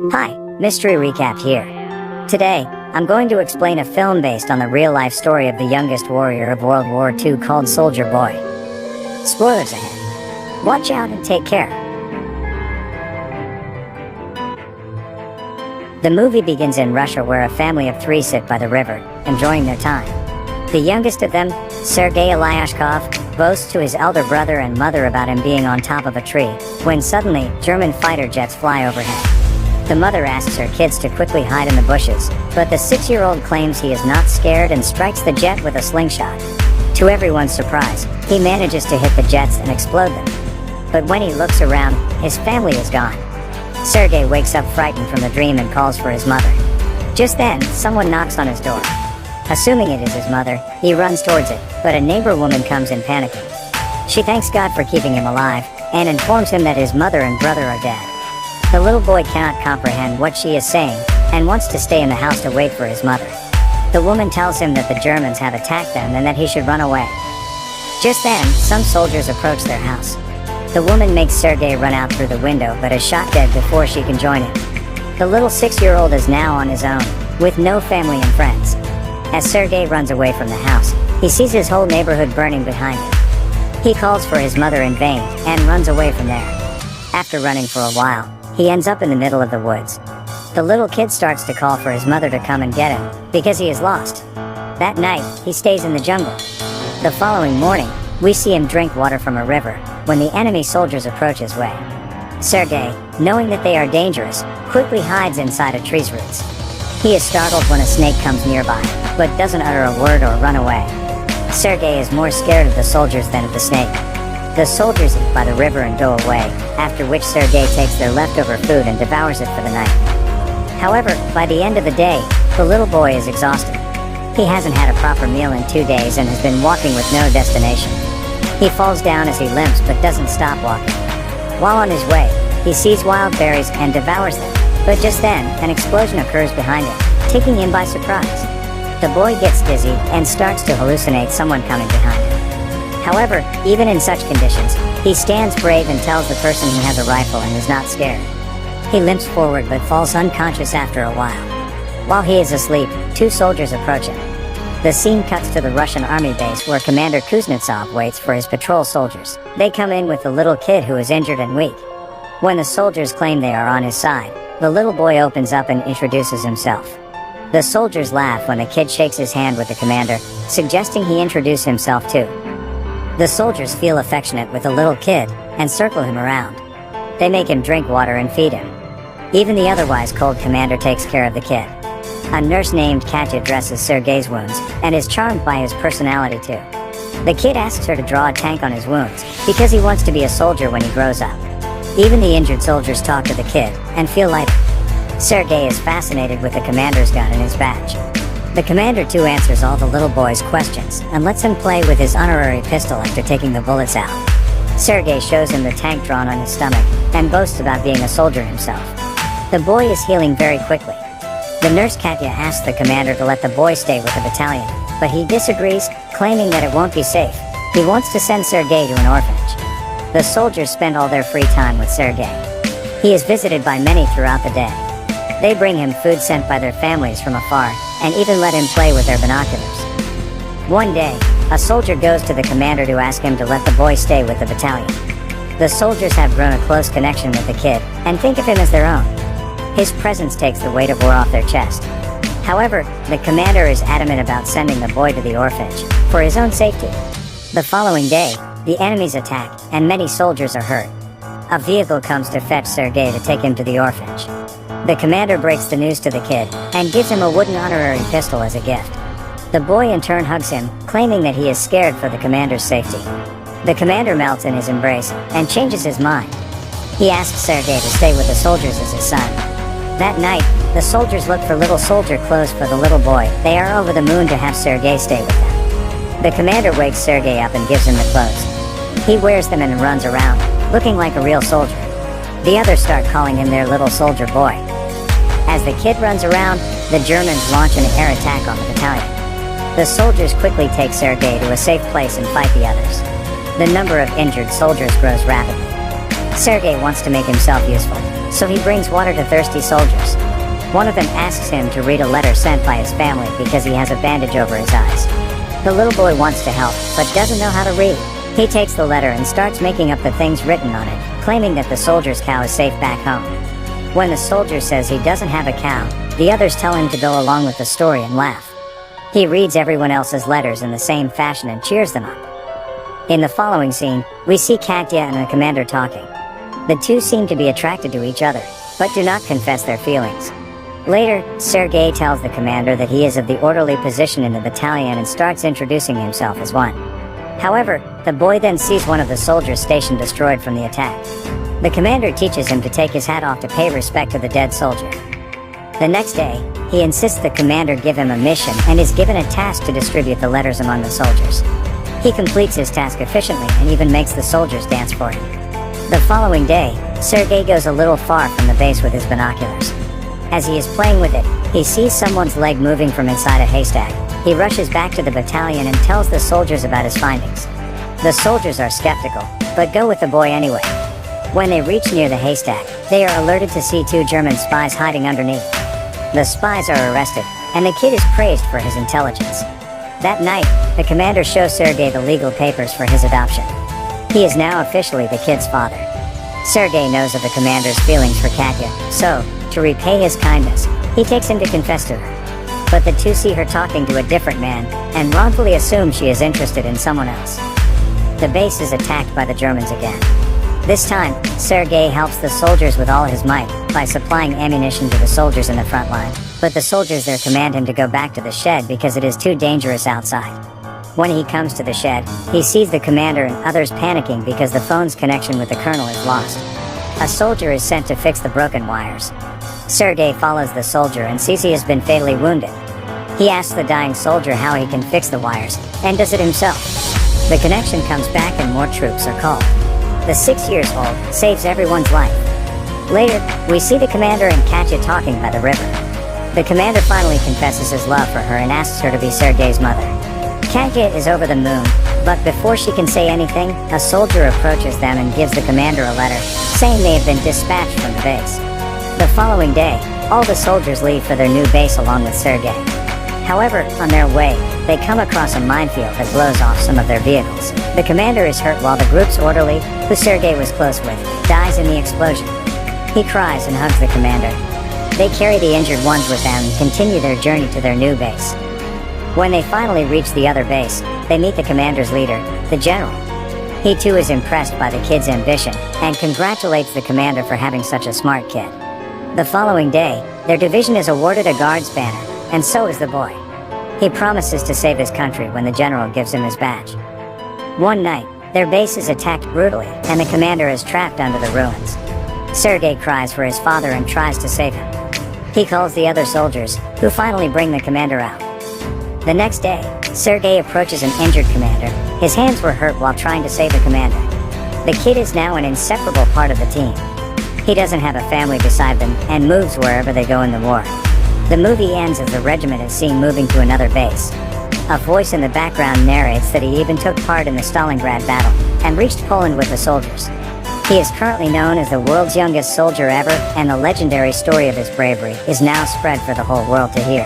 Hi, Mystery Recap here. Today, I'm going to explain a film based on the real-life story of the youngest warrior of World War II called Soldier Boy. Spoilers ahead. Watch out and take care. The movie begins in Russia, where a family of three sit by the river, enjoying their time. The youngest of them, Sergei Aleshkov, boasts to his elder brother and mother about him being on top of a tree, when suddenly, German fighter jets fly overhead. The mother asks her kids to quickly hide in the bushes, but the 6-year-old claims he is not scared and strikes the jet with a slingshot. To everyone's surprise, he manages to hit the jets and explode them. But when he looks around, his family is gone. Sergei wakes up frightened from the dream and calls for his mother. Just then, someone knocks on his door. Assuming it is his mother, he runs towards it, but a neighbor woman comes in panicking. She thanks God for keeping him alive, and informs him that his mother and brother are dead. The little boy cannot comprehend what she is saying, and wants to stay in the house to wait for his mother. The woman tells him that the Germans have attacked them and that he should run away. Just then, some soldiers approach their house. The woman makes Sergei run out through the window, but is shot dead before she can join him. The little 6-year-old is now on his own, with no family and friends. As Sergei runs away from the house, he sees his whole neighborhood burning behind him. He calls for his mother in vain, and runs away from there. After running for a while, he ends up in the middle of the woods. The little kid starts to call for his mother to come and get him, because he is lost. That night, he stays in the jungle. The following morning, we see him drink water from a river, when the enemy soldiers approach his way. Sergei, knowing that they are dangerous, quickly hides inside a tree's roots. He is startled when a snake comes nearby, but doesn't utter a word or run away. Sergei is more scared of the soldiers than of the snake. The soldiers eat by the river and go away, after which Sergei takes their leftover food and devours it for the night. However, by the end of the day, the little boy is exhausted. He hasn't had a proper meal in 2 days and has been walking with no destination. He falls down as he limps but doesn't stop walking. While on his way, he sees wild berries and devours them, but just then, an explosion occurs behind him, taking him by surprise. The boy gets dizzy and starts to hallucinate someone coming behind him. However, even in such conditions, he stands brave and tells the person he has a rifle and is not scared. He limps forward but falls unconscious after a while. While he is asleep, 2 soldiers approach him. The scene cuts to the Russian army base where Commander Kuznetsov waits for his patrol soldiers. They come in with the little kid who is injured and weak. When the soldiers claim they are on his side, the little boy opens up and introduces himself. The soldiers laugh when the kid shakes his hand with the commander, suggesting he introduce himself too. The soldiers feel affectionate with the little kid, and circle him around. They make him drink water and feed him. Even the otherwise cold commander takes care of the kid. A nurse named Katya dresses Sergei's wounds, and is charmed by his personality too. The kid asks her to draw a tank on his wounds, because he wants to be a soldier when he grows up. Even the injured soldiers talk to the kid, and feel lighter. Sergei is fascinated with the commander's gun and his badge. The commander too answers all the little boy's questions, and lets him play with his honorary pistol after taking the bullets out. Sergei shows him the tank drawn on his stomach, and boasts about being a soldier himself. The boy is healing very quickly. The nurse Katya asks the commander to let the boy stay with the battalion, but he disagrees, claiming that it won't be safe. He wants to send Sergei to an orphanage. The soldiers spend all their free time with Sergei. He is visited by many throughout the day. They bring him food sent by their families from afar, and even let him play with their binoculars. One day, a soldier goes to the commander to ask him to let the boy stay with the battalion. The soldiers have grown a close connection with the kid, and think of him as their own. His presence takes the weight of war off their chest. However, the commander is adamant about sending the boy to the orphanage, for his own safety. The following day, the enemies attack, and many soldiers are hurt. A vehicle comes to fetch Sergei to take him to the orphanage. The commander breaks the news to the kid, and gives him a wooden honorary pistol as a gift. The boy in turn hugs him, claiming that he is scared for the commander's safety. The commander melts in his embrace, and changes his mind. He asks Sergei to stay with the soldiers as his son. That night, the soldiers look for little soldier clothes for the little boy. They are over the moon to have Sergei stay with them. The commander wakes Sergei up and gives him the clothes. He wears them and runs around, looking like a real soldier. The others start calling him their little soldier boy. As the kid runs around, the Germans launch an air attack on the battalion. The soldiers quickly take Sergei to a safe place and fight the others. The number of injured soldiers grows rapidly. Sergei wants to make himself useful. so he brings water to thirsty soldiers. One of them asks him to read a letter sent by his family because he has a bandage over his eyes. The little boy wants to help, but doesn't know how to read. He takes the letter and starts making up the things written on it, claiming that the soldier's cow is safe back home. When the soldier says he doesn't have a cow, the others tell him to go along with the story and laugh. He reads everyone else's letters in the same fashion and cheers them up. In the following scene, we see Katya and the commander talking. The two seem to be attracted to each other, but do not confess their feelings. Later, Sergei tells the commander that he is of the orderly position in the battalion and starts introducing himself as one. However, the boy then sees one of the soldiers stationed destroyed from the attack. The commander teaches him to take his hat off to pay respect to the dead soldier. The next day, he insists the commander give him a mission and is given a task to distribute the letters among the soldiers. He completes his task efficiently and even makes the soldiers dance for him. The following day, Sergei goes a little far from the base with his binoculars. As he is playing with it, he sees someone's leg moving from inside a haystack. He rushes back to the battalion and tells the soldiers about his findings. The soldiers are skeptical, but go with the boy anyway. When they reach near the haystack, they are alerted to see two German spies hiding underneath. The spies are arrested, and the kid is praised for his intelligence. That night, the commander shows Sergei the legal papers for his adoption. He is now officially the kid's father. Sergei knows of the commander's feelings for Katya, so, to repay his kindness, he takes him to confess to her. But the two see her talking to a different man, and wrongfully assume she is interested in someone else. The base is attacked by the Germans again. This time, Sergei helps the soldiers with all his might, by supplying ammunition to the soldiers in the front line, but the soldiers there command him to go back to the shed because it is too dangerous outside. When he comes to the shed, he sees the commander and others panicking because the phone's connection with the colonel is lost. A soldier is sent to fix the broken wires. Sergei follows the soldier and sees he has been fatally wounded. He asks the dying soldier how he can fix the wires, and does it himself. The connection comes back and more troops are called. The 6-year-old saves everyone's life. Later, we see the commander and Katya talking by the river. The commander finally confesses his love for her and asks her to be Sergei's mother. Katya is over the moon, but before she can say anything, a soldier approaches them and gives the commander a letter, saying they have been dispatched from the base. The following day, all the soldiers leave for their new base along with Sergei. However, on their way, they come across a minefield that blows off some of their vehicles. The commander is hurt while the group's orderly, who Sergei was close with, dies in the explosion. He cries and hugs the commander. They carry the injured ones with them and continue their journey to their new base. When they finally reach the other base, they meet the commander's leader, the general. He too is impressed by the kid's ambition, and congratulates the commander for having such a smart kid. The following day, their division is awarded a guard's banner, and so is the boy. He promises to save his country when the general gives him his badge. One night, their base is attacked brutally, and the commander is trapped under the ruins. Sergei cries for his father and tries to save him. He calls the other soldiers, who finally bring the commander out. The next day, Sergei approaches an injured commander. His hands were hurt while trying to save the commander. The kid is now an inseparable part of the team. He doesn't have a family beside them, and moves wherever they go in the war. The movie ends as the regiment is seen moving to another base. A voice in the background narrates that he even took part in the Stalingrad battle, and reached Poland with the soldiers. He is currently known as the world's youngest soldier ever, and the legendary story of his bravery is now spread for the whole world to hear.